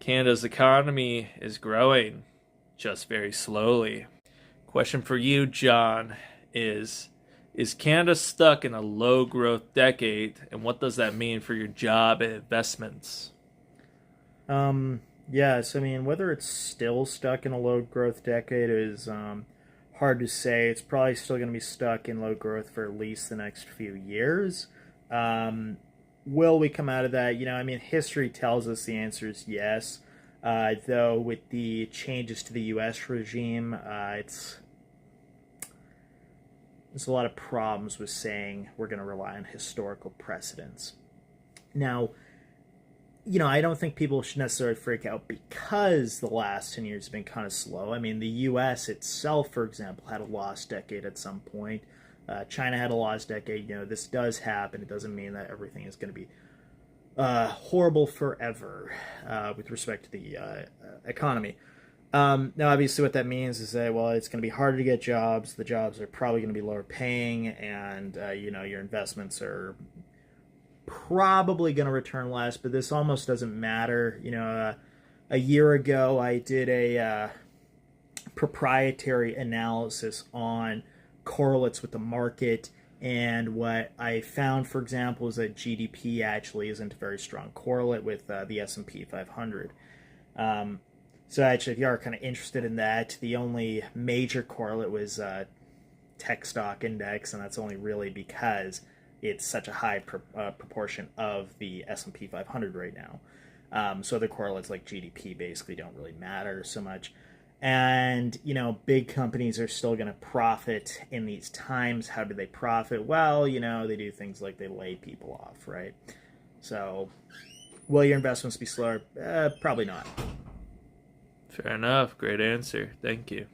Canada's economy is growing, just very slowly. Question for you, John, is Canada stuck in a low growth decade, and what does that mean for your job and investments? Um, yes, I mean, whether it's still stuck in a low growth decade is hard to say. It's probably still going to be stuck in low growth for at least the next few years. Um, will we come out of that? I mean, history tells us the answer is yes. Though, with the changes to the U.S. regime, there's a lot of problems with saying we're going to rely on historical precedents. Now, I don't think people should necessarily freak out because the last 10 years have been kind of slow. I mean, the US itself, for example, had a lost decade at some point. China had a lost decade. This does happen. It doesn't mean that everything is going to be horrible forever with respect to the economy. Now, obviously, what that means is that, well, it's going to be harder to get jobs. The jobs are probably going to be lower paying, and, your investments are probably going to return less, but this almost doesn't matter. A year ago, I did a proprietary analysis on correlates with the market, and what I found, for example, is that GDP actually isn't a very strong correlate with the S&P 500. So actually, if you are kind of interested in that, the only major correlate was tech stock index, and that's only really because it's such a high proportion of the S&P 500 right now. So other correlates like GDP basically don't really matter so much. And, big companies are still going to profit in these times. How do they profit? Well, they do things like they lay people off, right? So will your investments be slower? Probably not. Fair enough. Great answer. Thank you.